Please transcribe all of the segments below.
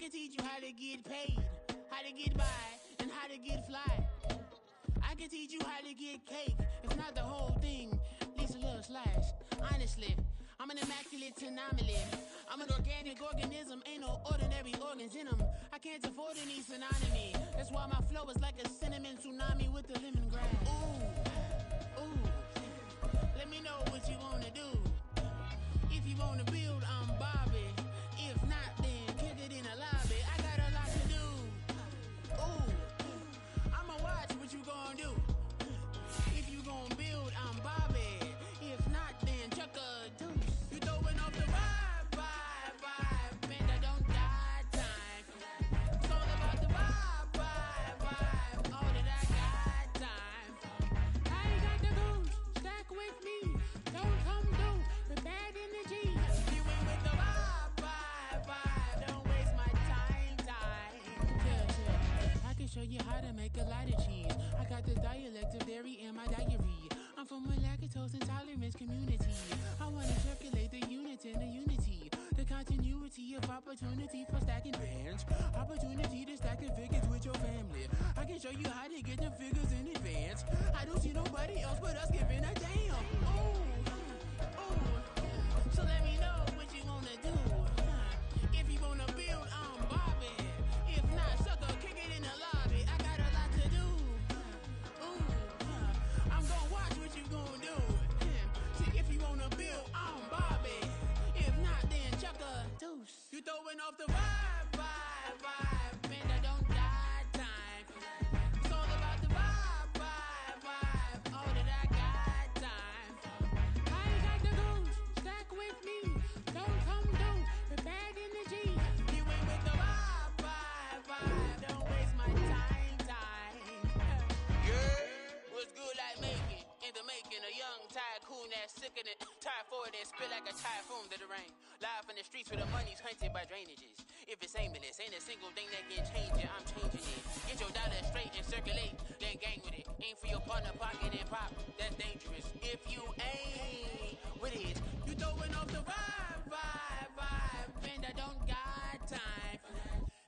can teach you how to get paid, how to get by, and how to get fly. I can teach you how to get cake. It's not the whole thing, at least a little slice. Honestly, I'm an immaculate anomaly. I'm an organic organism, ain't no ordinary organs in them. I can't afford any synonymy. That's why my flow is like a cinnamon tsunami with the lemongrass. Ooh, ooh. Let me know what you wanna do. If you wanna build, I'm Bobby. If not, then kick it in the lobby. I got a lot to do. Ooh, I'ma watch what you gonna do. If you gonna build, I'm Bobby. If not, then chuck a deuce. You throwing off the vibe, man, I don't die time. It's all about the vibe, all that I got time. I ain't got the goose, stack with me. Don't come through with bad energy. You ain't with the vibe, don't waste my time. Yeah, I can show you how to make a lot of cheese. I got the dialect of dairy in my diary. I'm from a lactose intolerance community. I want to circulate the units and the unity. The continuity of opportunity for stacking bands. Opportunity to stack the figures with your family. I can show you how to get the figures in advance. I don't see nobody else but us giving a damn. Ooh. So let me know what you wanna do. If you wanna build, I'm Bobby. If not, sucker, kick it in the lobby. I got a lot to do. I'm gonna watch what you gonna do. See, if you wanna build, I'm Bobby. If not, then chuck a deuce. You throwing off the vibe, man, I don't die time. It's all about the vibe, all that I got time. I ain't got the goose, stack with me. Don't come through with bad energy. You ain't with the vibe, don't waste my time. Yeah, what's good like making? In the making, a young tycoon that's sick in it. Tired for it and spit like a typhoon to the rain. Live in the streets where the money's hunted by drainages. If it's aimless, ain't a single thing that can change it. I'm changing it. Get your dollar straight and circulate, then gang with it. Aim for your partner, pocket and pop. That's dangerous. If you ain't with it, you throwing off the vibe, man, I don't got time.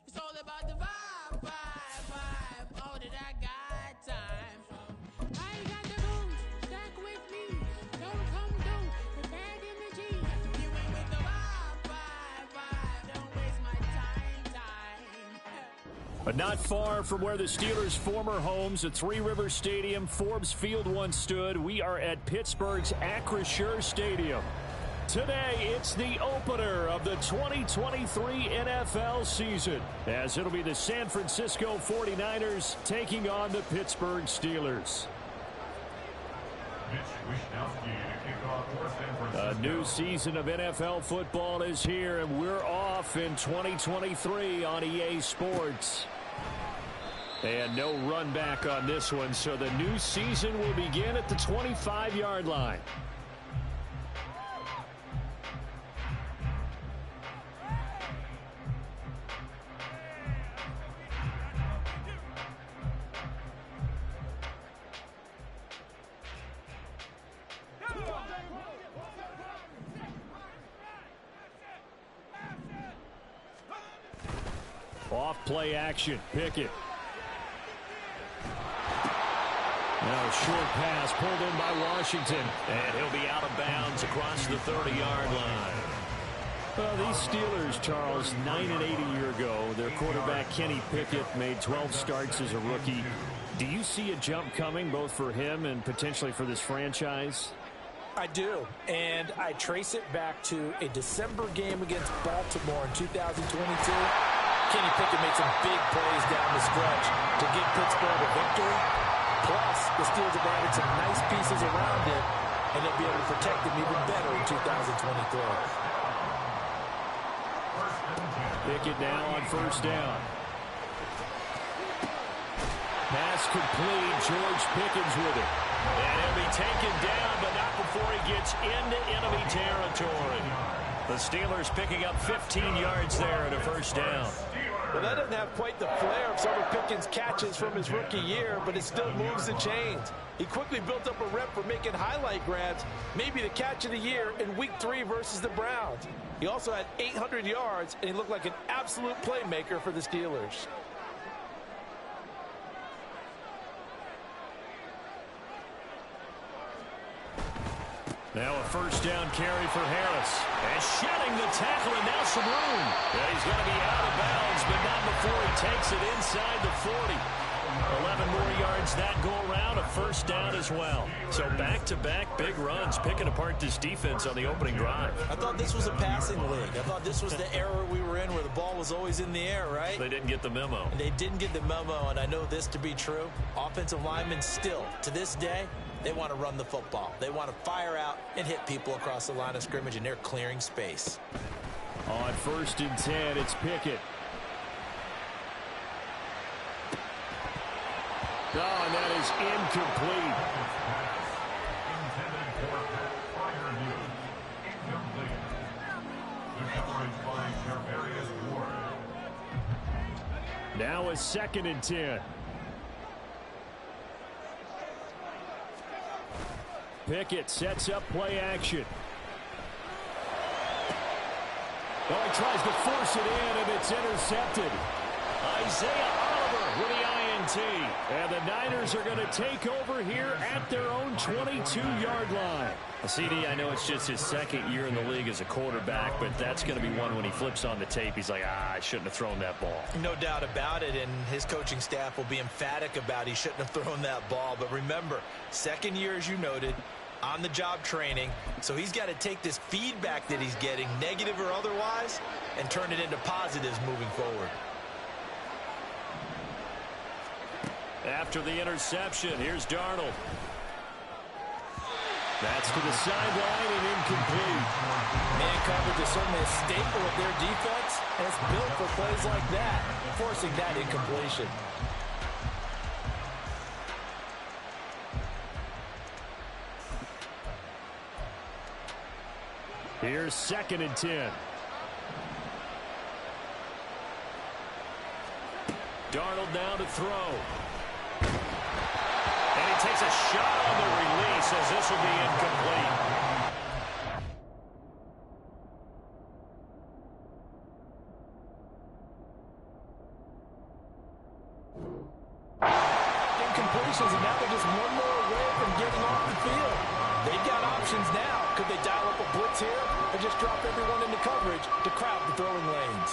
It's all about the vibe, all that I got time. I ain't got the goose, stack with me. Don't come through with bad energy. You ain't with the vibe, don't waste my time. But not far from where the Steelers' former homes at Three Rivers Stadium, Forbes Field once stood, we are at Pittsburgh's Acrisure Stadium. Today, it's the opener of the 2023 NFL season, as it'll be the San Francisco 49ers taking on the Pittsburgh Steelers. A new season of NFL football is here, and we're off in 2023 on EA Sports. And no run back on this one, so the new season will begin at the 25-yard line. Off play action, Pickett. Now a short pass pulled in by Washington. And he'll be out of bounds across the 30-yard line. Well, these Steelers, Charles, 9-8 a year ago. Their quarterback, Kenny Pickett, made 12 starts as a rookie. Do you see a jump coming, both for him and potentially for this franchise? I do, and I trace it back to a December game against Baltimore in 2022. Kenny Pickett made some big plays down the stretch to give Pittsburgh a victory. Plus, the Steelers have added some nice pieces around him, and they'll be able to protect him even better in 2023. Pickett now on first down. Pass complete. George Pickens with it. And he'll be taken down, but not before he gets into enemy territory. The Steelers picking up 15 yards there at a first down. Well, that doesn't have quite the flair of some of Pickens' catches from his rookie year, but it still moves the chains. He quickly built up a rep for making highlight grabs, maybe the catch of the year in Week 3 versus the Browns. He also had 800 yards, and he looked like an absolute playmaker for the Steelers. Now a first down carry for Harris. And shedding the tackle, and now some room. And he's going to be out of bounds, but not before he takes it inside the 40. 11 more yards that go around, a first down as well. So back-to-back big runs, picking apart this defense on the opening drive. I thought this was a passing league. I thought this was the era we were in where the ball was always in the air, right? They didn't get the memo. And they didn't get the memo, and I know this to be true. Offensive linemen still, to this day, they want to run the football. They want to fire out and hit people across the line of scrimmage, and they're clearing space. On 1st and 10, it's Pickett. Oh, and that is incomplete. Now a 2nd and 10. Pickett sets up play action. Oh, he tries to force it in, and it's intercepted. Isaiah Oliver with the INT. And the Niners are going to take over here at their own 22-yard line. CD, I know it's just his 2nd year in the league as a quarterback, but that's going to be one when he flips on the tape. He's like, I shouldn't have thrown that ball. No doubt about it, and his coaching staff will be emphatic about he shouldn't have thrown that ball. But remember, 2nd year, as you noted, on-the-job training, so he's got to take this feedback that he's getting, negative or otherwise, and turn it into positives moving forward. After the interception, here's Darnold. That's to the sideline and incomplete. Man coverage is certainly a staple of their defense, and it's built for plays like that, forcing that incompletion. Here's 2nd and 10. Darnold now to throw. And he takes a shot on the release as this will be incomplete. Incompletions, and now they're just one more away from getting off the field. They've got options now. Could they dial up a blitz here or just drop everyone into coverage to crowd the throwing lanes?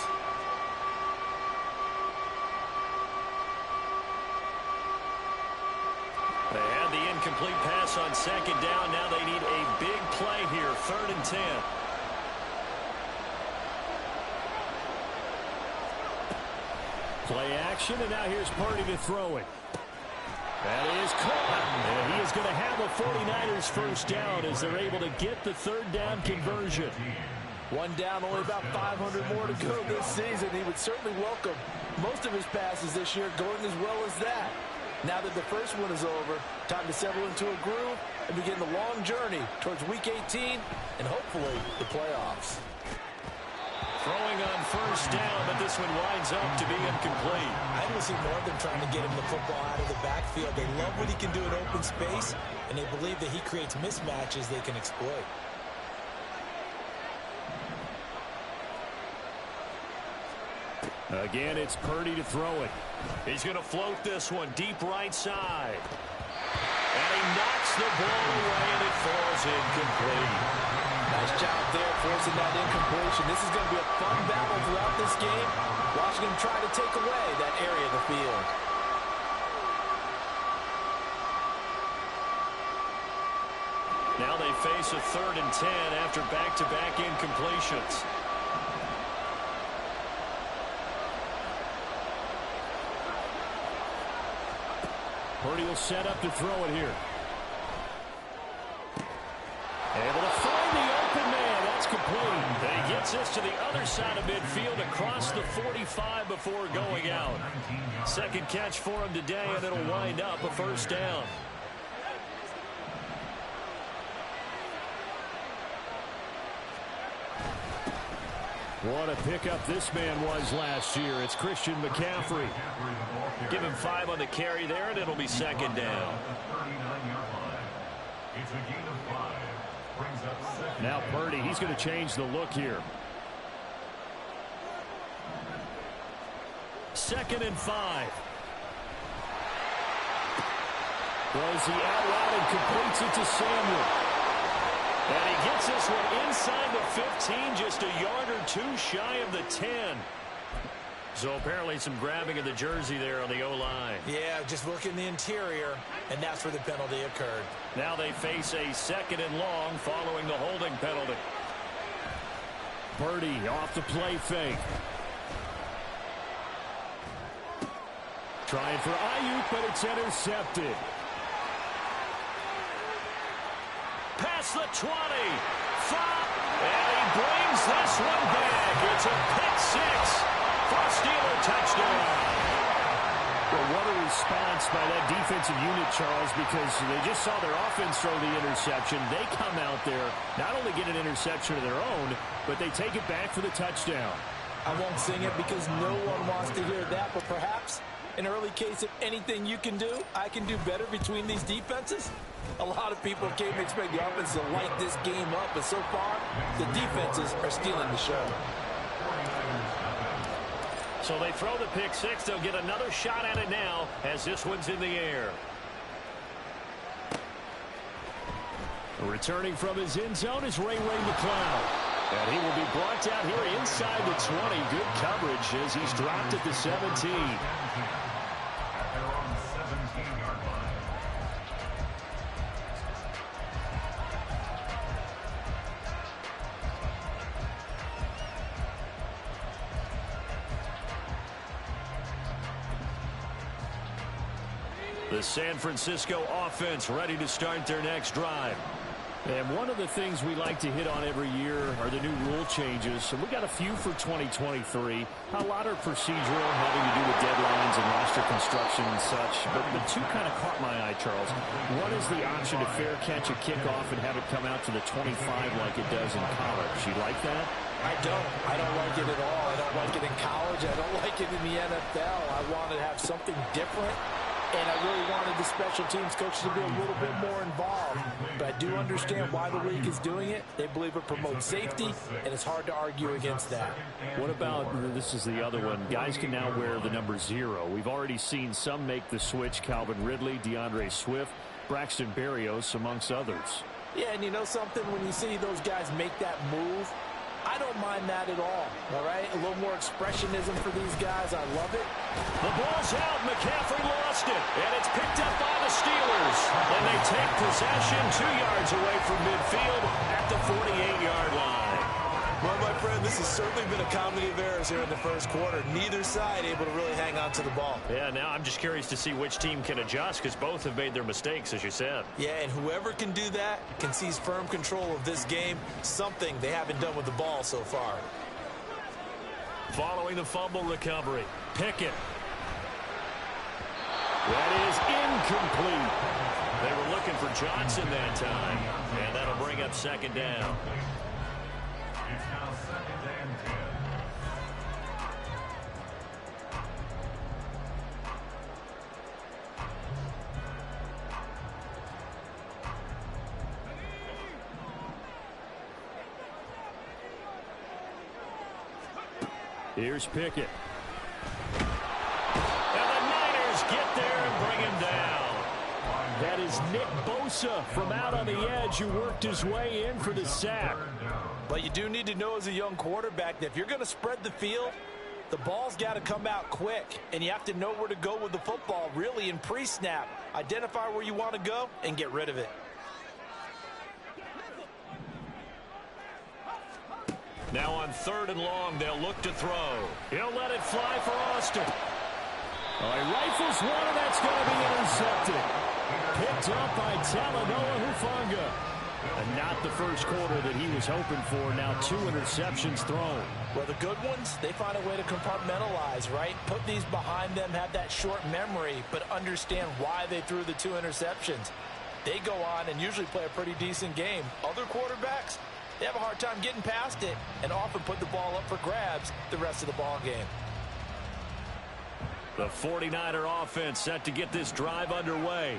They had the incomplete pass on 2nd down. Now they need a big play here, 3rd and 10. Play action, and now here's Purdy to throw it. That is caught, and he is going to have a 49ers first down as they're able to get the 3rd down conversion. One down, only about 500 more to go this season. He would certainly welcome most of his passes this year going as well as that. Now that the first one is over, time to settle into a groove and begin the long journey towards Week 18 and hopefully the playoffs. Throwing on 1st down, but this one winds up to be incomplete. I want to see more of them trying to get him the football out of the backfield. They love what he can do in open space, and they believe that he creates mismatches they can exploit. Again, it's Purdy to throw it. He's going to float this one deep right side. And he knocks the ball away, and it falls incomplete. Nice job there forcing that incompletion. This is going to be a fun battle throughout this game. Watching him try to take away that area of the field. Now they face a 3rd and 10 after back-to-back incompletions. Purdy will set up to throw it here. Able to find the open man. That's complete. And he gets this to the other side of midfield across the 45 before going out. 2nd catch for him today, and it'll wind up a 1st down. What a pickup this man was last year. It's Christian McCaffrey. Give him 5 on the carry there, and it'll be second down. Now Purdy, he's going to change the look here. 2nd and 5. Throws the out route and completes it to Samuel. And he gets this one inside the 15, just a yard or 2 shy of the 10. So apparently some grabbing of the jersey there on the O-line. Yeah, just look in the interior, and that's where the penalty occurred. Now they face a 2nd and long following the holding penalty. Purdy off the play fake. Trying for Ayuk, but it's intercepted. Past the 20. 5. And he brings this one back. It's a pick 6 for a Steeler touchdown. Well, what a response by that defensive unit, Charles, because they just saw their offense throw the interception. They come out there, not only get an interception of their own, but they take it back for the touchdown. I won't sing it because no one wants to hear that, but perhaps an early case of anything you can do, I can do better between these defenses. A lot of people came to expect the offense to light this game up, but so far, the defenses are stealing the show. So they throw the pick 6. They'll get another shot at it now as this one's in the air. Returning from his end zone is Ray McCloud. And he will be brought down here inside the 20. Good coverage as he's dropped at the 17. The San Francisco offense ready to start their next drive. And one of the things we like to hit on every year are the new rule changes. So we got a few for 2023. A lot are procedural, having to do with deadlines and roster construction and such. But the two kind of caught my eye, Charles. One is the option to fair catch a kickoff and have it come out to the 25 like it does in college. You like that? I don't. I don't like it at all. I don't like it in college. I don't like it in the NFL. I want to have something different. And I really wanted the special teams coach to be a little bit more involved. But I do understand why the league is doing it. They believe it promotes safety, and it's hard to argue against that. What about, this is the other one, guys can now wear the number 0. We've already seen some make the switch, Calvin Ridley, DeAndre Swift, Braxton Berrios, amongst others. Yeah, and you know something? When you see those guys make that move, I don't mind that at all right? A little more expressionism for these guys. I love it. The ball's out. McCaffrey lost it. And it's picked up by the Steelers. And they take possession 2 yards away from midfield at the 48-yard line. Well, my friend, this has certainly been a comedy of errors here in the first quarter. Neither side able to really hang on to the ball. Yeah, now I'm just curious to see which team can adjust because both have made their mistakes, as you said. Yeah, and whoever can do that can seize firm control of this game, something they haven't done with the ball so far. Following the fumble recovery, Pickett. That is incomplete. They were looking for Johnson that time, and that'll bring up second down. It's now 2nd and 10. Here's Pickett. And the Niners get there and bring him down. That is Nick Bosa from out on the edge who worked his way in for the sack. But you do need to know as a young quarterback that if you're going to spread the field, the ball's got to come out quick. And you have to know where to go with the football, really, in pre-snap. Identify where you want to go and get rid of it. Now on 3rd and long, they'll look to throw. He'll let it fly for Austin. He rifles one, and that's going to be intercepted. Picked up by Talanoa Hufanga. And not the first quarter that he was hoping for. Now 2 interceptions thrown. Well, the good ones, they find a way to compartmentalize, right? Put these behind them, have that short memory, but understand why they threw the 2 interceptions. They go on and usually play a pretty decent game. Other quarterbacks, they have a hard time getting past it and often put the ball up for grabs the rest of the ball game. The 49er offense set to get this drive underway.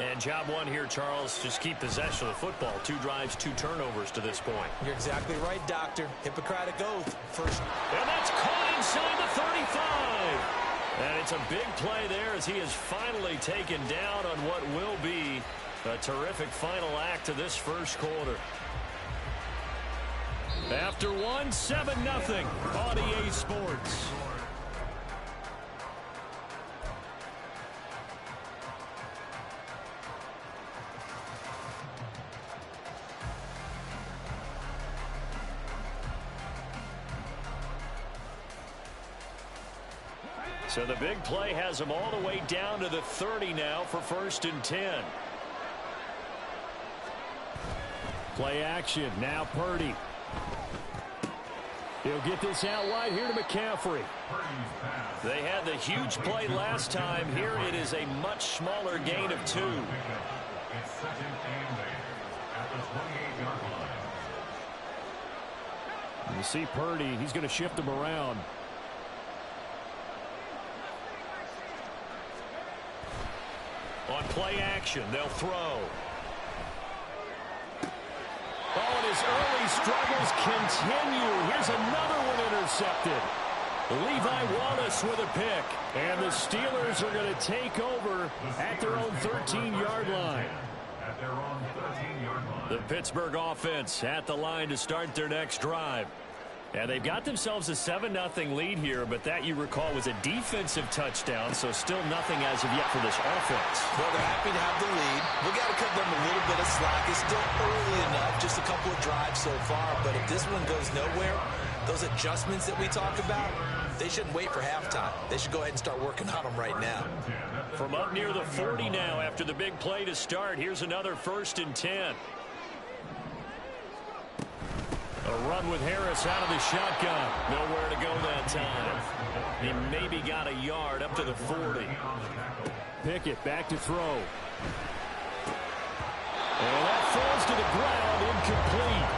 And job one here, Charles, just keep possession of the football. 2 drives, 2 turnovers to this point. You're exactly right, Doctor. Hippocratic oath. First. And that's caught inside the 35. And it's a big play there as he is finally taken down on what will be a terrific final act to this first quarter. After one, 7-0 on EA Sports. So the big play has him all the way down to the 30 now for 1st and 10. Play action. Now Purdy. He'll get this out wide here to McCaffrey. They had the huge play last time. Here it is a much smaller gain of 2. It's second and 8 at the 28-yard line. You see Purdy. He's going to shift him around. On play action, they'll throw. Oh, and his early struggles continue. Here's another one intercepted. Levi Wallace with a pick. And the Steelers are going to take over at their own 13-yard line. At their own 13-yard line. The Pittsburgh offense at the line to start their next drive. And they've got themselves a 7-0 lead here, but that, you recall, was a defensive touchdown, so still nothing as of yet for this offense. Well, they're happy to have the lead. We got to cut them a little bit of slack. It's still early enough, just a couple of drives so far, but if this one goes nowhere, those adjustments that we talk about, they shouldn't wait for halftime. They should go ahead and start working on them right now. From up near the 40 now after the big play to start, here's another 1st and 10. A run with Harris out of the shotgun. Nowhere to go that time. He maybe got a yard up to the 40. Pickett back to throw. And that falls to the ground, incomplete.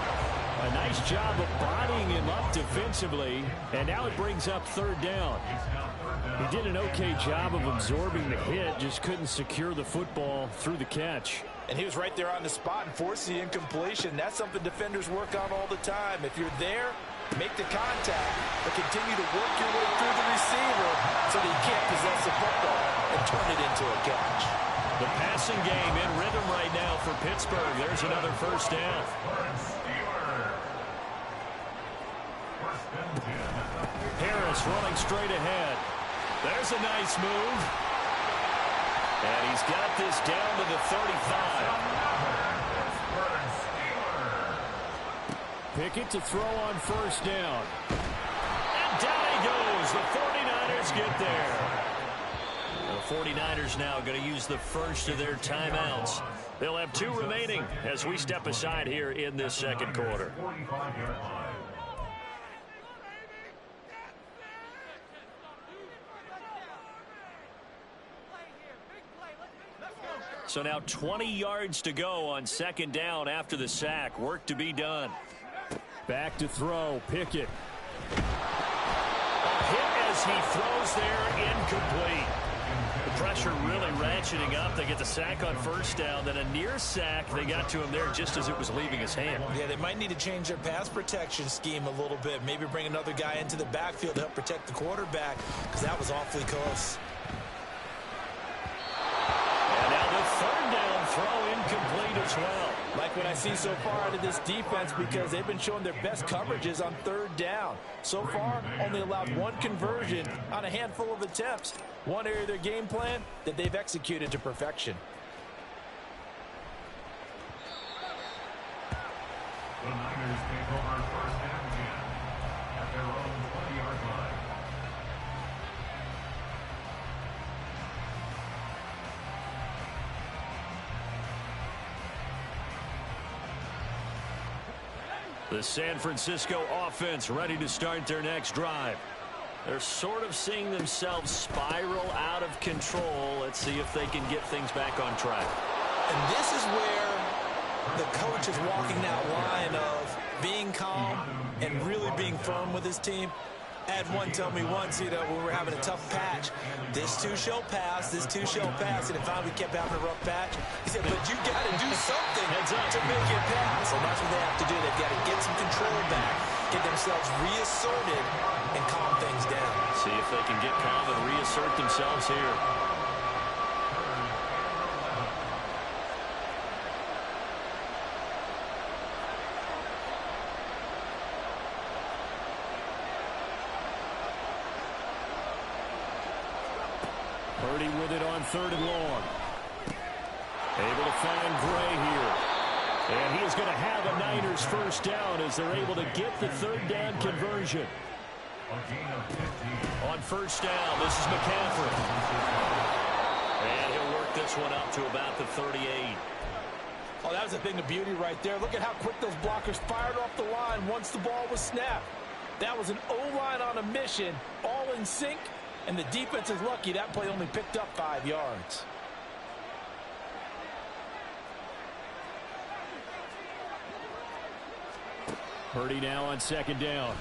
A nice job of bodying him up defensively. And now it brings up 3rd down. He did an okay job of absorbing the hit, just couldn't secure the football through the catch. And he was right there on the spot and forced the incompletion. That's something defenders work on all the time. If you're there, make the contact, but continue to work your way through the receiver so that you can't possess the football and turn it into a catch. The passing game in rhythm right now for Pittsburgh. There's another 1st down. Harris running straight ahead. There's a nice move. And he's got this down to the 35. Pickett to throw on 1st down. And down he goes. The 49ers get there. The 49ers now going to use the first of their timeouts. They'll have 2 remaining as we step aside here in this second quarter. So now 20 yards to go on 2nd down after the sack. Work to be done. Back to throw. Pickett. A hit as he throws there, incomplete. The pressure really ratcheting up. They get the sack on 1st down. Then a near sack. They got to him there just as it was leaving his hand. Yeah, they might need to change their pass protection scheme a little bit. Maybe bring another guy into the backfield to help protect the quarterback, because that was awfully close. And now the 3rd down throw incomplete as well. Like what I see so far out of this defense, because they've been showing their best coverages on 3rd down. So far, only allowed 1 conversion on a handful of attempts. One area of their game plan that they've executed to perfection. The Niners take over 1st and 10 at their own 20-yard line. The San Francisco offense ready to start their next drive. They're sort of seeing themselves spiral out of control. Let's see if they can get things back on track. And this is where the coach is walking that line of being calm and really being firm with his team. I had one tell me once, when we were having a tough patch, this too shall pass, this too shall pass, and if finally we kept having a rough patch, he said, but you got to do something to make it pass, and that's what they have to do. They've got to get some control back, get themselves reasserted, and calm things down. See if they can get calm and reassert themselves here. Purdy with it on 3rd and long. Able to find Gray here. And he is going to have a Niners first down as they're able to get the 3rd down conversion. On first down, this is McCaffrey. And he'll work this one up to about the 38. Oh, that was a thing of beauty right there. Look at how quick those blockers fired off the line once the ball was snapped. That was an O-line on a mission, all in sync. And the defense is lucky that play only picked up 5 yards. Purdy now on 2nd down.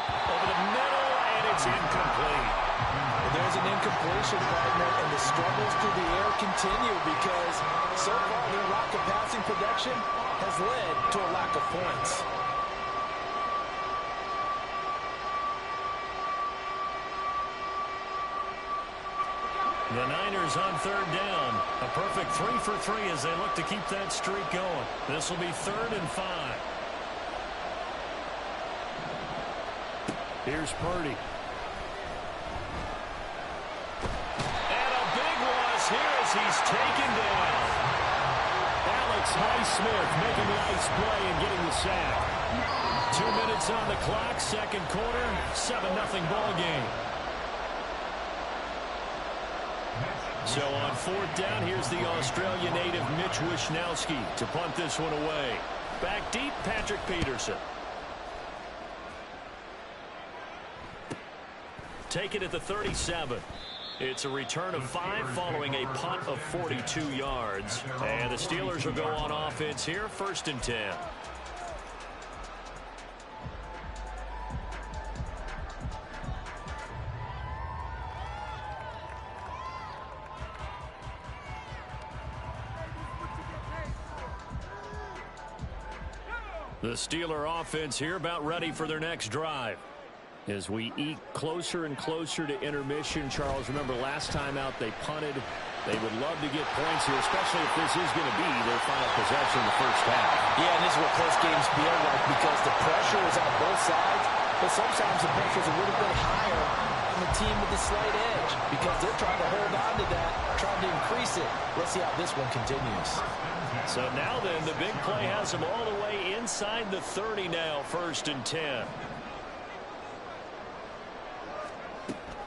Over the middle, and it's incomplete. Well, there's an incompletion, partner, and the struggles through the air continue because so far their lack of passing production has led to a lack of points. The Niners on 3rd down. A perfect 3 for 3 as they look to keep that streak going. This will be 3rd and 5. Here's Purdy. And a big loss here as he's taken down. Alex Highsmith making the nice play and getting the sack. 2 minutes on the clock, 2nd quarter, 7-0 ball game. So on 4th down, here's the Australian native Mitch Wishnowsky to punt this one away. Back deep, Patrick Peterson. Take it at the 37. It's a return of 5 following a punt of 42 yards. And the Steelers will go on offense here, 1st and 10. The Steeler offense here about ready for their next drive. As we eke closer and closer to intermission, Charles, remember last time out they punted. They would love to get points here, especially if this is going to be their final possession in the first half. Yeah, and this is what close games feel like because the pressure is on both sides, but sometimes the pressure is a little bit higher on the team with the slight edge because they're trying to hold on to that, trying to increase it. Let's see how this one continues. So now then, the big play has them all the way inside the 30 now, 1st and 10.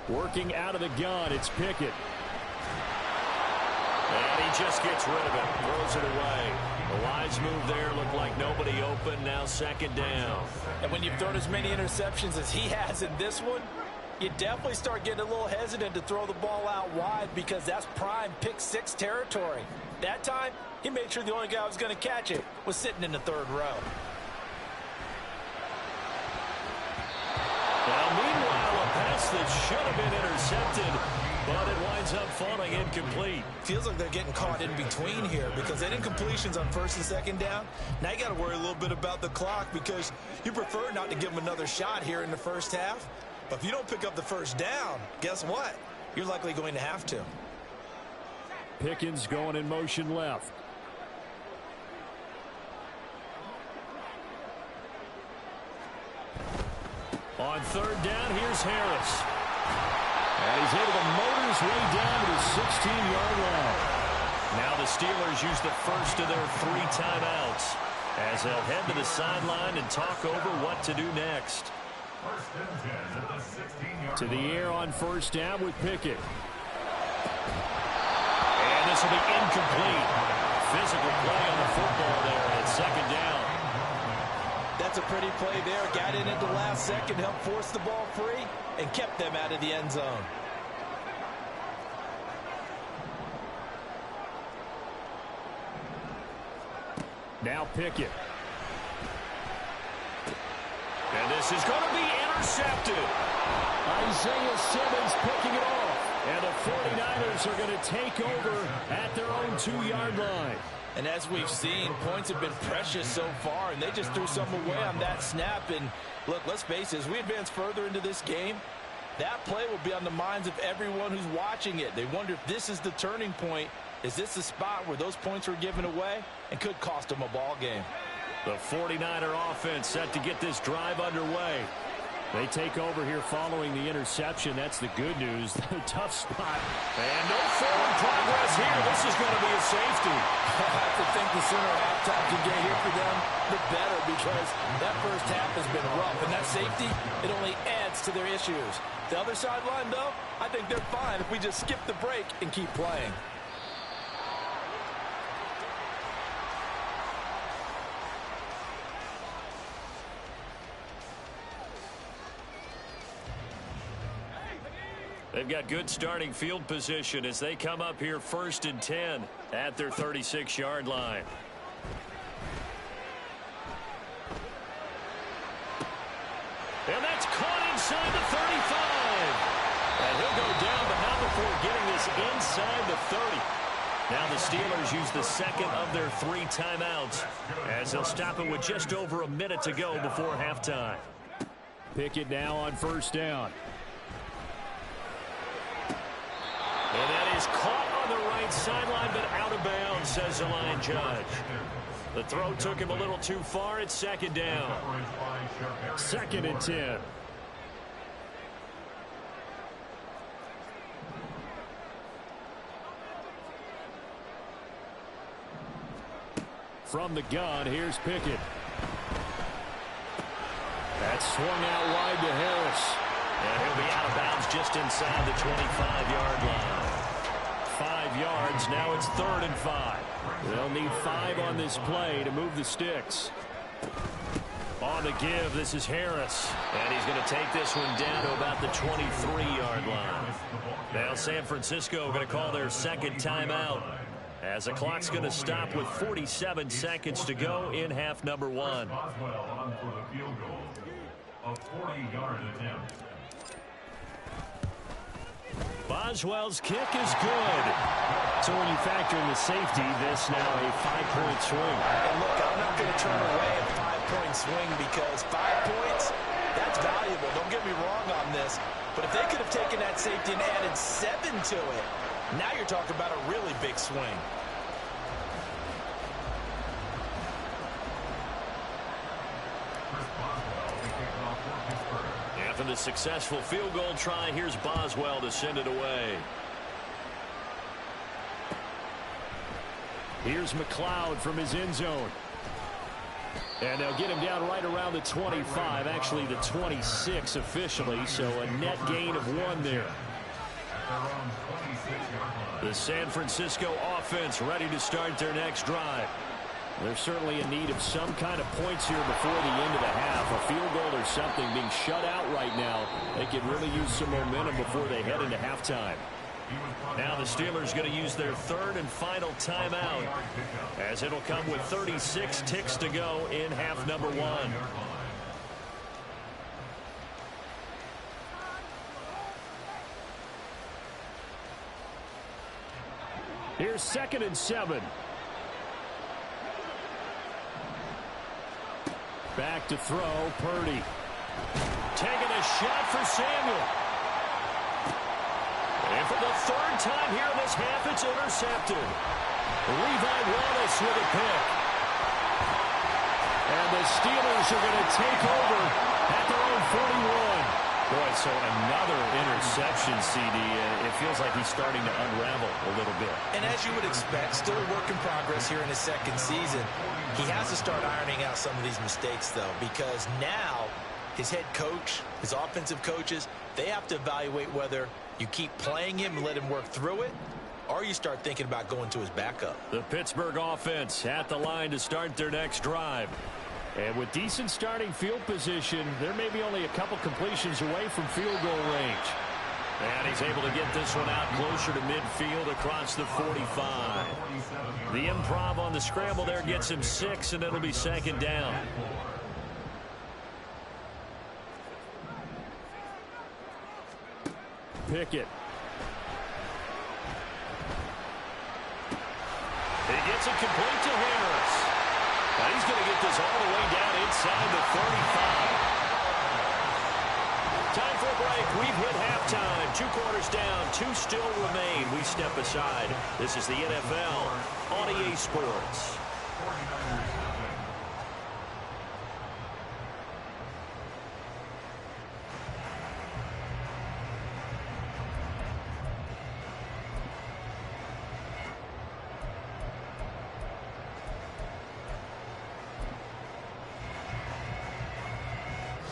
Working out of the gun, it's Pickett. And he just gets rid of it, throws it away. The wise move there, looked like nobody open, now 2nd down. And when you've thrown as many interceptions as he has in this one, you definitely start getting a little hesitant to throw the ball out wide because that's prime pick 6 territory. That time, he made sure the only guy who was going to catch it was sitting in the 3rd row. Now, meanwhile, a pass that should have been intercepted, but it winds up falling incomplete. Feels like they're getting caught in between here because that incompletion's on 1st and 2nd down. Now you got to worry a little bit about the clock because you prefer not to give them another shot here in the first half. But if you don't pick up the 1st down, guess what? You're likely going to have to. Pickens going in motion left. On 3rd down, here's Harris. And he's able to motor his way down to the 16-yard line. Now the Steelers use the first of their 3 timeouts as they'll head to the sideline and talk over what to do next. To the air on 1st down with Pickett. And this will be incomplete. Physical play on the football there at 2nd down. That's a pretty play there. Got in at the last second, helped force the ball free, and kept them out of the end zone. Now Pickett. And this is going to be intercepted. Isaiah Simmons picking it off. And the 49ers are going to take over at their own 2-yard line. And as we've seen, points have been precious so far, and they just threw some away on that snap. And look, let's face it, as we advance further into this game, that play will be on the minds of everyone who's watching it. They wonder if this is the turning point. Is this the spot where those points were given away and could cost them a ball game? The 49er offense set to get this drive underway. They take over here following the interception. That's the good news. The tough spot. And no forward progress here. This is going to be a safety. I have to think the sooner halftime can get here for them, the better, because that first half has been rough. And that safety, it only adds to their issues. The other sideline, though, I think they're fine if we just skip the break and keep playing. They've got good starting field position as they come up here 1st and 10 at their 36-yard line. And that's caught inside the 35. And he'll go down, but not before getting this inside the 30. Now the Steelers use the second of their 3 timeouts as they'll stop it with just over a minute to go before halftime. Pickett now on 1st down. And that is caught on the right sideline, but out of bounds, says the line judge. The throw took him a little too far. It's 2nd down. 2nd and 10. From the gun, here's Pickett. That's swung out wide to Harris. And he'll be out of bounds just inside the 25-yard line. 5 yards. Now it's 3rd and 5. They'll need 5 on this play to move the sticks. On the give, this is Harris. And he's going to take this one down to about the 23-yard line. Now San Francisco going to call their 2nd timeout, as the clock's going to stop with 47 seconds to go in half number 1. Boswell's kick is good. So when you factor in the safety, this now a 5-point swing. And look, I'm not going to turn away a 5-point swing because 5 points, that's valuable. Don't get me wrong on this. But if they could have taken that safety and added 7 to it, now you're talking about a really big swing. After the successful field goal try, here's Boswell to send it away. Here's McLeod from his end zone. And they'll get him down right around the 25, actually the 26 officially, so a net gain of 1 there. The San Francisco offense ready to start their next drive. They're certainly in need of some kind of points here before the end of the half. A field goal or something, being shut out right now. They could really use some momentum before they head into halftime. Now the Steelers going to use their 3rd and final timeout, as it'll come with 36 ticks to go in half number 1. Here's 2nd and 7. Back to throw, Purdy. Taking a shot for Samuel. And for the 3rd time here in this half, it's intercepted. Levi Wallace with a pick. And the Steelers are going to take over at their own 41. Boy, so another interception, CD. It feels like he's starting to unravel a little bit. And as you would expect, still a work in progress here in his 2nd season. He has to start ironing out some of these mistakes, though, because now his head coach, his offensive coaches, they have to evaluate whether you keep playing him and let him work through it, or you start thinking about going to his backup. The Pittsburgh offense at the line to start their next drive. And with decent starting field position, there may be only a couple completions away from field goal range. And he's able to get this one out closer to midfield across the 45. The improv on the scramble there gets him 6, and it'll be 2nd down. Pickett. He gets it complete to Harris. Now he's going to get this all the way down inside the 35. Time for a break. We've hit halftime. 2 quarters down. 2 still remain. We step aside. This is the NFL on EA Sports.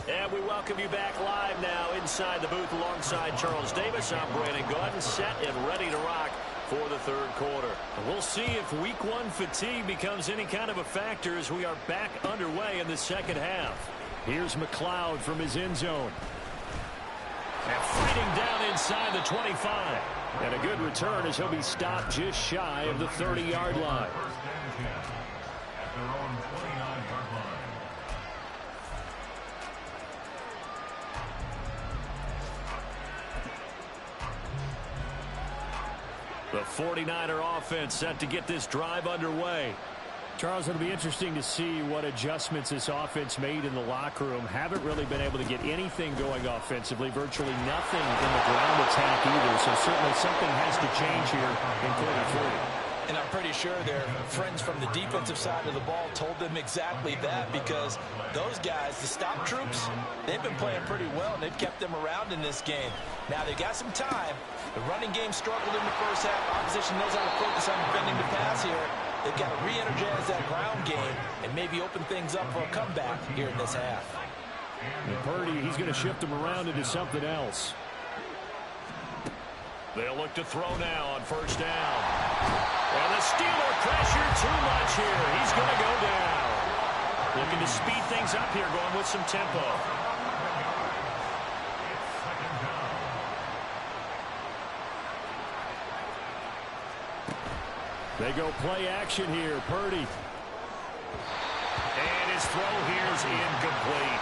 And we welcome you back live now inside the booth alongside Charles Davis. I'm Brandon Gaudin, set and ready to rock for the third quarter. We'll see if week 1 fatigue becomes any kind of a factor as we are back underway in the second half. Here's McLeod from his end zone. And fighting down inside the 25. And a good return as he'll be stopped just shy of the 30-yard line. First and 10 at their own 29-yard line. The 49er offense set to get this drive underway. Charles, it'll be interesting to see what adjustments this offense made in the locker room. Haven't really been able to get anything going offensively, virtually nothing in the ground attack either. So certainly something has to change here in quarter 3. And I'm pretty sure their friends from the defensive side of the ball told them exactly that, because those guys, the stop troops, they've been playing pretty well, and they've kept them around in this game. Now they got some time. The running game struggled in the first half. Opposition knows how to focus on defending the pass here. They've got to re-energize that ground game and maybe open things up for a comeback here in this half. And Purdy, he's going to shift them around into something else. They'll look to throw now on first down. And the Steeler pressure too much here. He's going to go down. Looking to speed things up here, going with some tempo. They go play action here. Purdy. And his throw here is incomplete.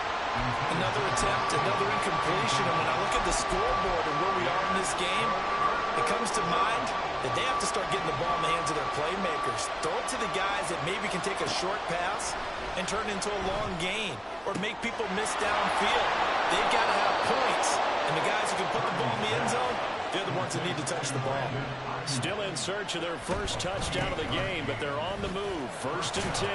Another attempt, another incompletion. And when I look at the scoreboard and where we are in this game, it comes to mind that they have to start getting the ball in the hands of their playmakers. Throw it to the guys that maybe can take a short pass and turn it into a long gain, or make people miss downfield. They've got to have points. And the guys who can put the ball in the end zone, they're the ones that need to touch the ball. Still in search of their first touchdown of the game, but they're on the move. 1st and 10.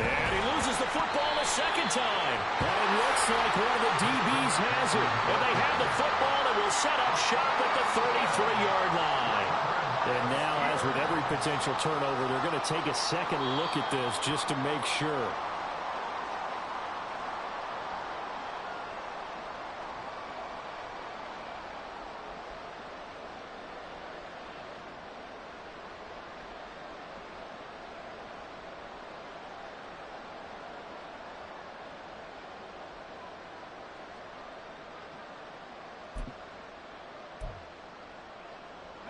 And he loses the football a second time. And it looks like one of the DBs has it. And they have the football and will set up shop at the 33-yard line. And now, as with every potential turnover, they're going to take a second look at this just to make sure.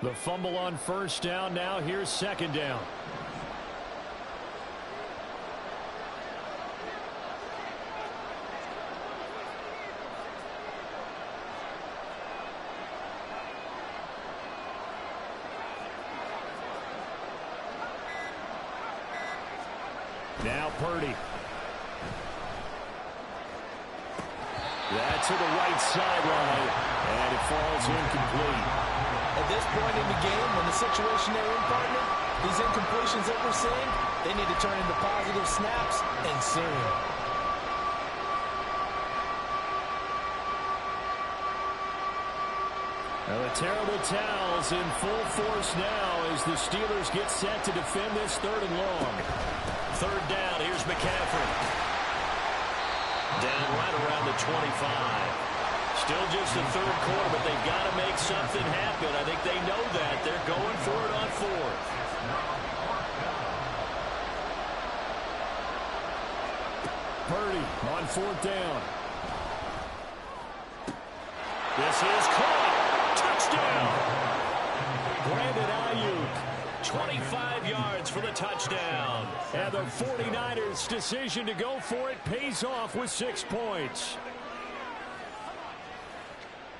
The fumble on first down. Now here's second down. Now Purdy. That's to the right sideline, and it falls incomplete. At this point in the game, when the situation they're in, partner, these incompletions that we're seeing, they need to turn into positive snaps, and soon. Well, the terrible towels in full force now as the Steelers get set to defend this 3rd and long. 3rd down, here's McCaffrey. Down right around the 25. Still just the 3rd quarter, but they've got to make something happen. I think they know that. They're going for it on 4th. Purdy on 4th down. This is caught. Touchdown. Brandon Ayuk. 25 yards for the touchdown. And the 49ers' decision to go for it pays off with 6 points.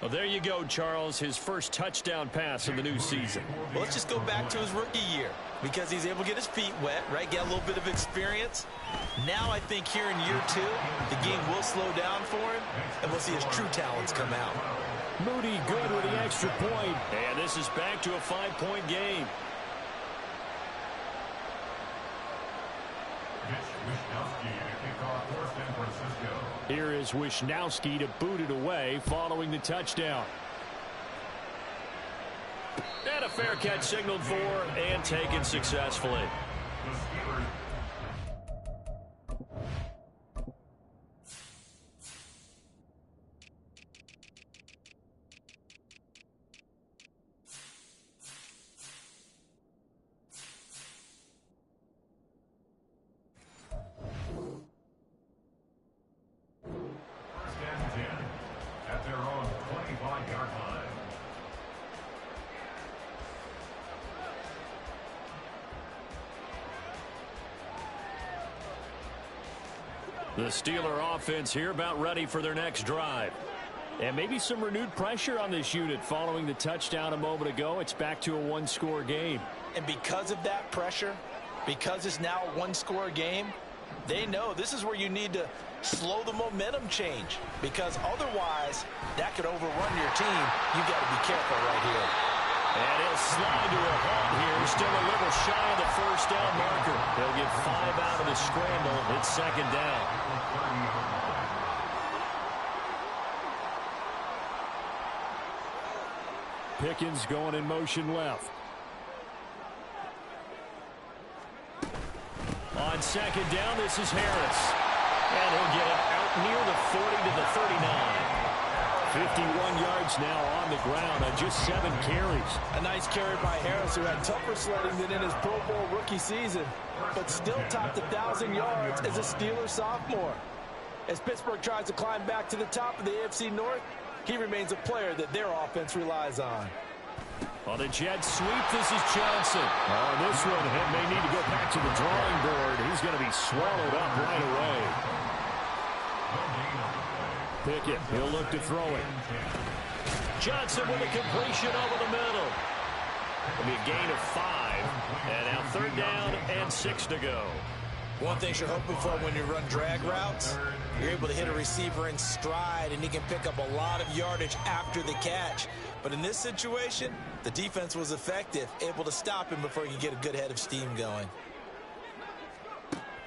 Well, there you go, Charles. His first touchdown pass of the new season. Well, let's just go back to his rookie year because he's able to get his feet wet, right? Get a little bit of experience. Now I think here in year 2, the game will slow down for him, and we'll see his true talents come out. Moody good with the extra point. And this is back to a 5-point game. Here is Wisnowski to boot it away following the touchdown. And a fair catch signaled for and taken successfully. The Steeler offense here about ready for their next drive. And maybe some renewed pressure on this unit following the touchdown a moment ago. It's back to a one-score game. And because of that pressure, because it's now a one-score game, they know this is where you need to slow the momentum change. Because otherwise, that could overrun your team. You got to be careful right here. And he'll slide to a halt here. Still a little shy of the first down marker. They'll get 5 out of the scramble. It's second down. Pickens going in motion left. On second down, this is Harris. And he'll get it out near the 40 to the 39. 51 yards now on the ground on just 7 carries. A nice carry by Harris, who had tougher sledding than in his Pro Bowl rookie season, but still topped 1,000 yards as a Steeler sophomore. As Pittsburgh tries to climb back to the top of the AFC North, he remains a player that their offense relies on. On the jet sweep, this is Johnson. On this one, he may need to go back to the drawing board. He's going to be swallowed up right away. Pickett, he'll look to throw it. Johnson with a completion over the middle. It'll be a gain of 5. And now third down and 6 to go. One thing you're hoping for when you run drag routes, you're able to hit a receiver in stride, and he can pick up a lot of yardage after the catch. But in this situation, the defense was effective, able to stop him before he could get a good head of steam going.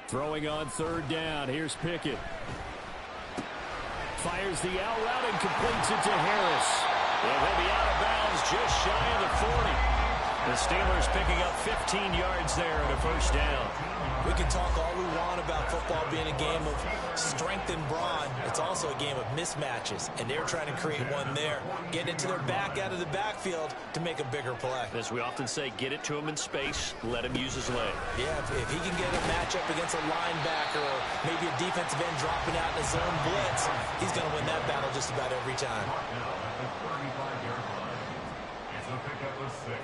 Throwing on third down. Here's Pickett. Fires the out route and completes it to Harris. And he'll be out of bounds just shy of the 40. The Steelers picking up 15 yards there and a first down. We can talk all we want about football being a game of strength and brawn. It's also a game of mismatches, and they're trying to create one there. Getting it to their back out of the backfield to make a bigger play. As we often say, get it to him in space, let him use his leg. Yeah, if he can get a matchup against a linebacker or maybe a defensive end dropping out in a zone blitz, he's going to win that battle just about every time. It's a pickup of 6.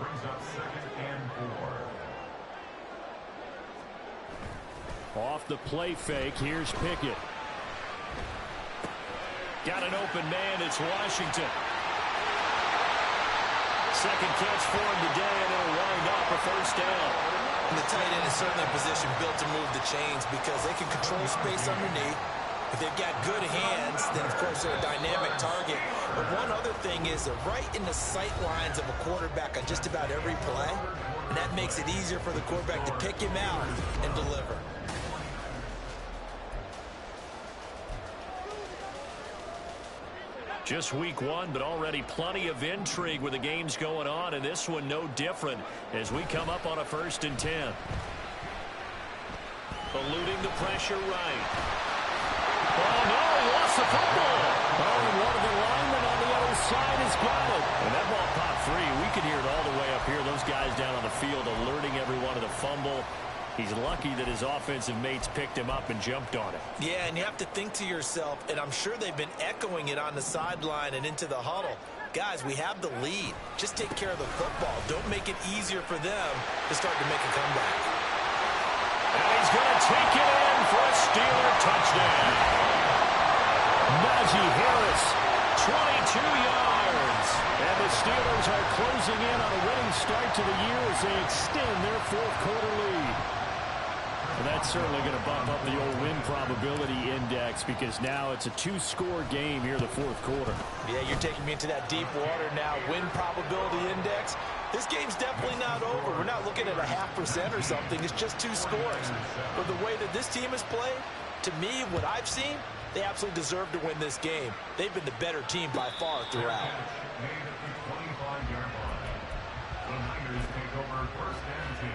Brings up second and 4. Off the play fake, here's Pickett. Got an open man, it's Washington. Second catch for him today, and it'll wind up a first down. And the tight end is certainly a position built to move the chains because they can control space underneath. If they've got good hands, then of course they're a dynamic target. But one other thing is they're right in the sight lines of a quarterback on just about every play. And that makes it easier for the quarterback to pick him out and deliver. Just week 1, but already plenty of intrigue with the games going on, and this one no different as we come up on a 1st and 10. Eluding the pressure right. Oh, no, he lost the football. Oh, and one of the linemen on the other side has got it. And that ball popped free. We could hear it all the way up here. Those guys down on the field alerting everyone of the fumble. He's lucky that his offensive mates picked him up and jumped on it. Yeah, and you have to think to yourself, and I'm sure they've been echoing it on the sideline and into the huddle. Guys, we have the lead. Just take care of the football. Don't make it easier for them to start to make a comeback. And he's going to take it in for a Steeler touchdown. Najee Harris 22 yards. And the Steelers are closing in on a winning start to the year as they extend their fourth quarter lead. And that's certainly going to bump up the old win probability index because now it's a two-score game here in the fourth quarter. Yeah, you're taking me into that deep water now. Win probability index. This game's definitely not over. We're not looking at a 0.5% or something. It's just two scores. But the way that this team has played, to me, what I've seen, they absolutely deserve to win this game. They've been the better team by far throughout. Made at the 25-yard line. The Niners take over first and 10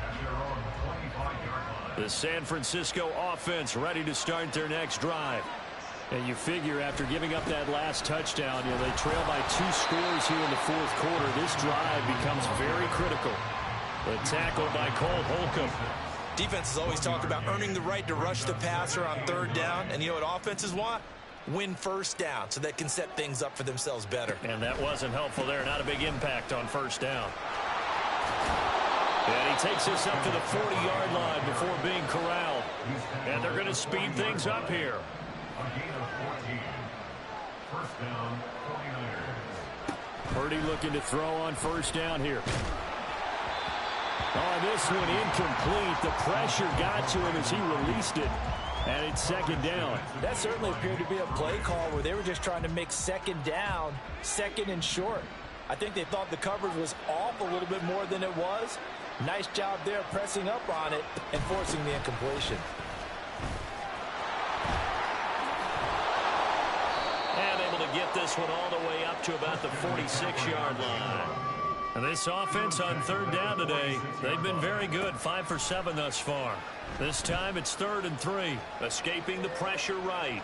at their own 25-yard line. The San Francisco offense ready to start their next drive. And you figure after giving up that last touchdown, they trail by 2 scores here in the fourth quarter. This drive becomes very critical. The tackle by Cole Holcomb. Defenses always talk about earning the right to rush the passer on third down. And you know what offenses want? Win first down so they can set things up for themselves better. And that wasn't helpful there. Not a big impact on first down. And he takes us up to the 40-yard line before being corralled. And they're going to speed things up here. A gain of 14. First down, 49ers. Purdy looking to throw on first down here. Oh, this one incomplete. The pressure got to him as he released it. And it's second down. That certainly appeared to be a play call where they were just trying to make second down, second and short. I think they thought the coverage was off a little bit more than it was. Nice job there pressing up on it and forcing the incompletion. And able to get this one all the way up to about the 46-yard line. And this offense on third down today, they've been very good, 5 for 7 thus far. This time it's 3rd and 3, escaping the pressure right.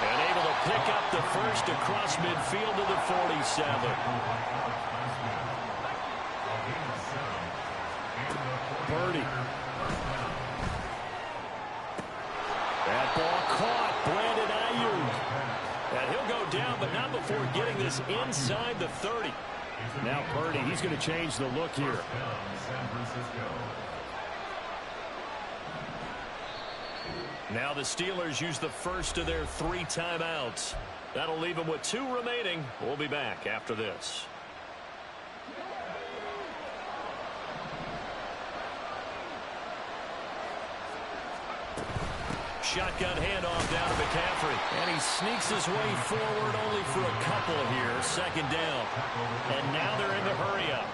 And able to pick up the first across midfield to the 47. Purdy. That ball caught. Brandon Ayuk. And he'll go down, but not before getting this inside the 30. Now Purdy, he's going to change the look here. Now the Steelers use the first of their 3 timeouts. That'll leave them with 2 remaining. We'll be back after this. Shotgun handoff down to McCaffrey. And he sneaks his way forward only for a couple here. Second down. And now they're in the hurry up.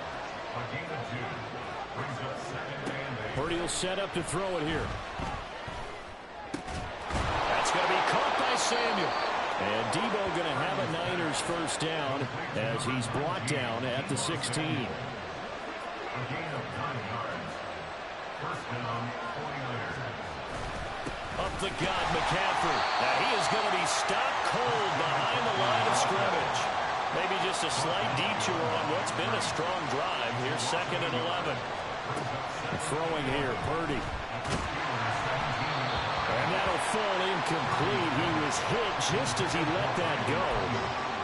Purdy will set up to throw it here. That's going to be caught by Samuel. And Debo going to have a Niners first down as he's brought down at the 16. A gain of 9 yards. First down, 49ers. Up the gut, McCaffrey. Now he is going to be stopped cold behind the line of scrimmage. Maybe just a slight detour on what's been a strong drive. Here's 2nd and 11. Throwing here, Purdy. And that'll fall incomplete. He was hit just as he let that go.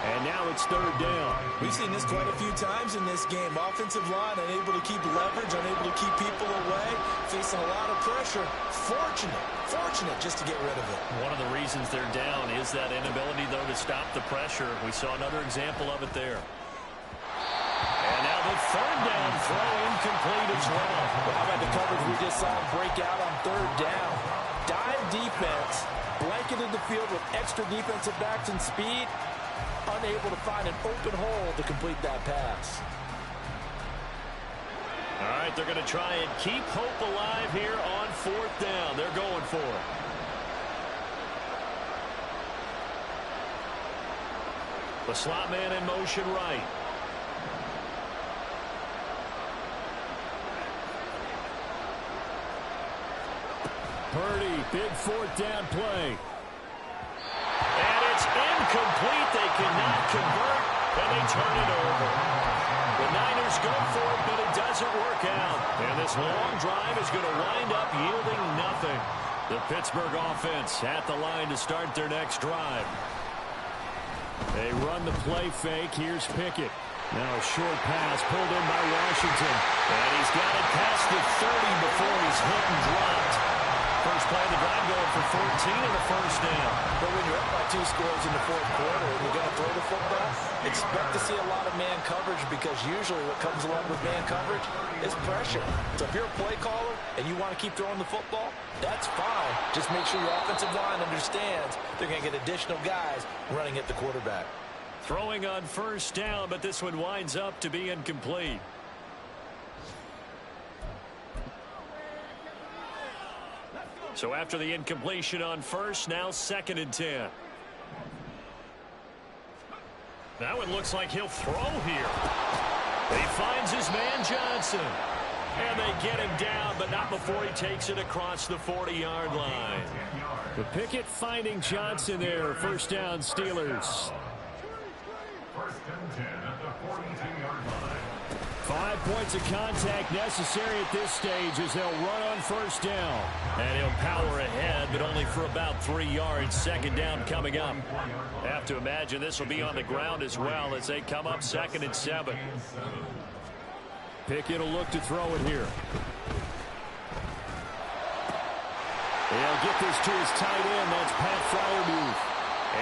And now it's 3rd down. We've seen this quite a few times in this game. Offensive line unable to keep leverage, unable to keep people away, facing a lot of pressure. Fortunate just to get rid of it. One of the reasons they're down is that inability, though, to stop the pressure. We saw another example of it there. And now the 3rd down throw incomplete as well. How about the coverage we just saw him break out on 3rd down? Dive defense, blanketed the field with extra defensive backs and speed, unable to find an open hole to complete that pass. All right, they're going to try and keep hope alive here on 4th down. They're going for it. The slot man in motion right. Purdy, big 4th down play. And it's incomplete. They cannot convert, and they turn it over. The Niners go for it, but it doesn't work out. And this long drive is going to wind up yielding nothing. The Pittsburgh offense at the line to start their next drive. They run the play fake. Here's Pickett. Now a short pass pulled in by Washington. And he's got it past the 30 before he's hit and dropped. first play of the drive going for 14 and a first down. But when you're up by 2 scores in the fourth quarter and you're going to throw the football, expect to see a lot of man coverage, because usually what comes along with man coverage is pressure. So if you're a play caller and you want to keep throwing the football, that's fine. Just make sure your offensive line understands they're going to get additional guys running at the quarterback. Throwing on first down, but this one winds up to be incomplete. So after the incompletion on first, now 2nd and 10. Now it looks like he'll throw here. He finds his man Johnson. And they get him down, but not before he takes it across the 40-yard line. The Pickett finding Johnson there. First down, Steelers. 1st and 10 at the 42-yard line. 5 points of contact necessary at this stage as they'll run on first down. And he'll power ahead, but only for about 3 yards. 2nd down coming up. Have to imagine this will be on the ground as well as they come up 2nd and 7. Pickett will look to throw it here. They'll get this to his tight end. That's Pat Freiermuth.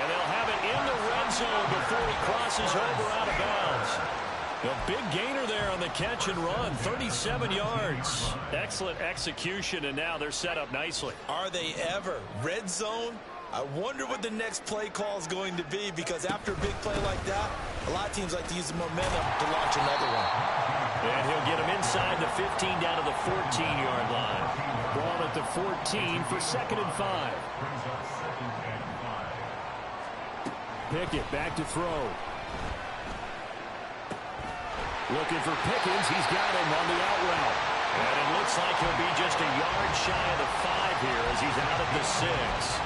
And they'll have it in the red zone before he crosses over out of bounds. A big gainer there on the catch and run, 37 yards. Excellent execution, and now they're set up nicely. Are they ever? Red zone? I wonder what the next play call is going to be, because after a big play like that, a lot of teams like to use the momentum to launch another one. And he'll get him inside the 15 down to the 14-yard line. Ball at the 14 for 2nd and 5. Brings up 2nd and 5. Pickett back to throw. Looking for Pickens. He's got him on the out route. And it looks like he'll be just a yard shy of the 5 here as he's out of the 6.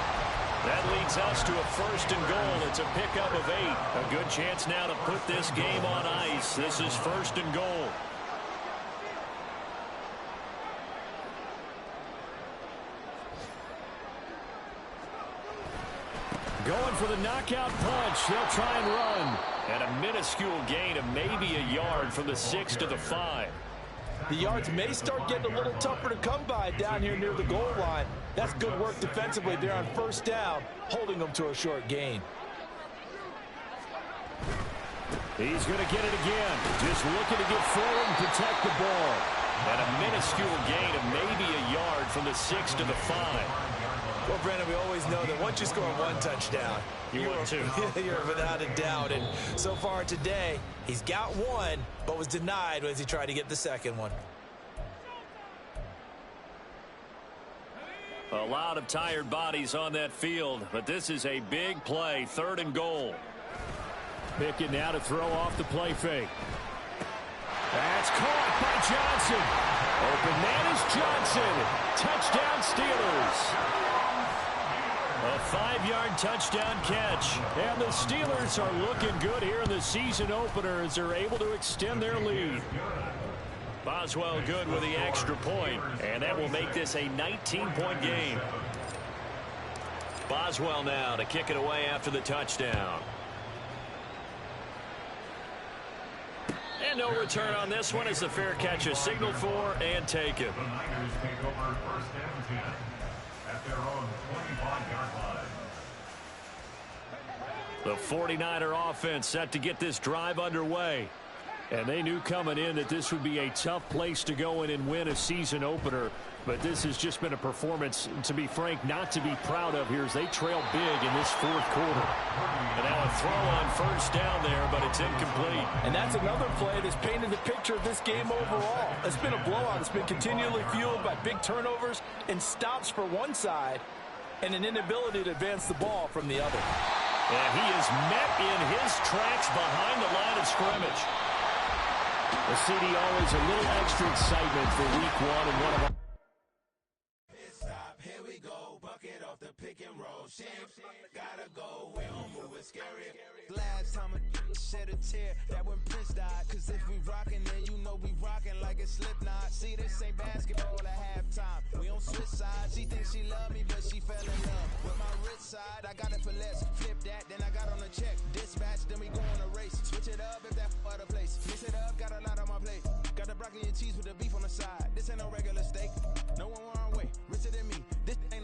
That leads us to a 1st and goal. It's a pickup of 8. A good chance now to put this game on ice. This is 1st and goal. Going for the knockout punch. They'll try and run. And a minuscule gain of maybe a yard from the 6 to the 5. The yards may start getting a little tougher to come by down here near the goal line. That's good work defensively there on 1st down, holding them to a short gain. He's going to get it again. Just looking to get forward and protect the ball. And a minuscule gain of maybe a yard from the 6 to the 5. Well, Brandon, we always know that once you score 1 touchdown, You would too. You're without a doubt. And so far today, he's got 1, but was denied as he tried to get the 2nd one. A lot of tired bodies on that field, but this is a big play. 3rd and goal. Pickett now to throw off the play fake. That's caught by Johnson. Open man is Johnson. Touchdown Steelers. A 5-yard touchdown catch. And the Steelers are looking good here in the season opener as they're able to extend their lead. Boswell good with the extra point, and that will make this a 19-point game. Boswell now to kick it away after the touchdown. And no return on this one as the fair catch is signaled for and taken. The Niners take over 1st and 10 at their own 25-yard line. The 49er offense set to get this drive underway. And they knew coming in that this would be a tough place to go in and win a season opener. But this has just been a performance, to be frank, not to be proud of here as they trail big in this 4th quarter. And now a throw on 1st down there, but it's incomplete. And that's another play that's painted the picture of this game overall. It's been a blowout. It's been continually fueled by big turnovers and stops for one side and an inability to advance the ball from the other. And he is met in his tracks behind the line of scrimmage. The CD always a little extra excitement for week 1 and one of our. Here we go, bucket off the pick and roll. Shit, gotta go, we don't move it scary. Last time a shed a tear, that when Prince died. Cause if we rockin', then you know we rockin' like it's Slipknot. See, this ain't basketball at halftime. We on switch sides. She thinks she love me, but she fell in love with my rich side. I got it for less. Flip that, then I got on a check. Dispatch, then we go on a race. Switch it up if that other place. Mix it up, got a lot on my plate. Got the broccoli and cheese with the beef on the side. This ain't no regular steak. No one wrong way. Richer than me. This ain't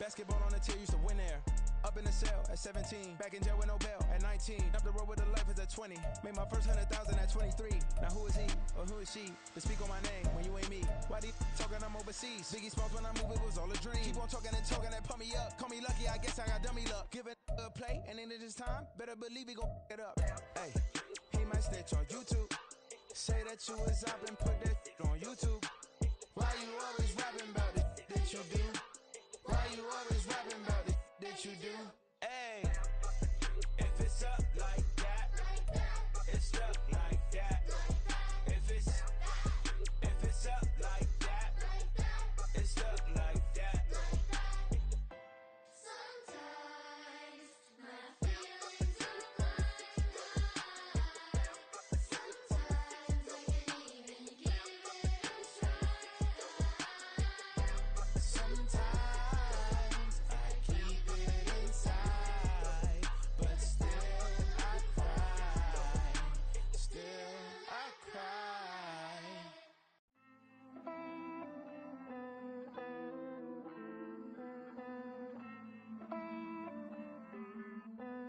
Basketball on the tier, used to win there. Up in the cell at 17, back in jail with no bail at 19. Up the road with a life is at 20. Made my first 100,000 at 23. Now who is he or who is she to speak on my name when you ain't me? Why they talking I'm overseas? Biggie Smalls when I move it was all a dream. Keep on talking and pump me up. Call me lucky, I guess I got dummy luck. Give it a play and then it's time. Better believe he gon' it up. Hey, he might snitch on YouTube. Say that you was up and put that on YouTube. Why you always rapping about it that you do? Why you always rapping about it that you do? Hey, if it's up like that, it's up like that. If it's up like that, it's up like that. Sometimes my feelings are flying high. Sometimes I can't even give it a try. Sometimes I keep it inside, but still I cry. Still I cry.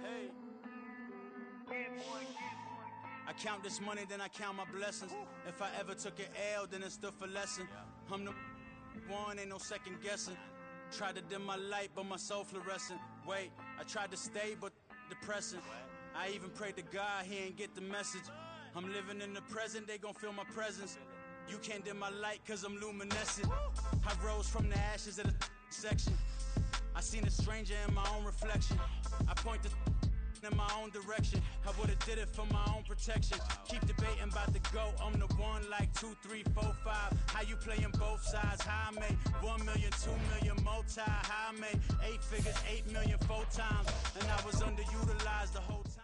Hey. I count this money, then I count my blessings. If I ever took an L, then it stood for lesson. I'm the one, ain't no second guessing. Tried to dim my light, but my soul fluorescent. Wait, I tried to stay, but depressing. I even prayed to God, he ain't get the message. I'm living in the present, they gon' feel my presence. You can't dim my light, cause I'm luminescent. I rose from the ashes of the section. I seen a stranger in my own reflection. I point the in my own direction. I would've did it for my own protection. Keep debating about the GOAT. I'm the one like 2, 3, 4, 5. How you playing both sides? How I made 1 million, 2 million multi. How I made 8 figures, 8 million 4 times. And I was underutilized the whole time.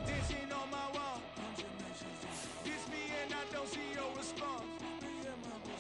Dancing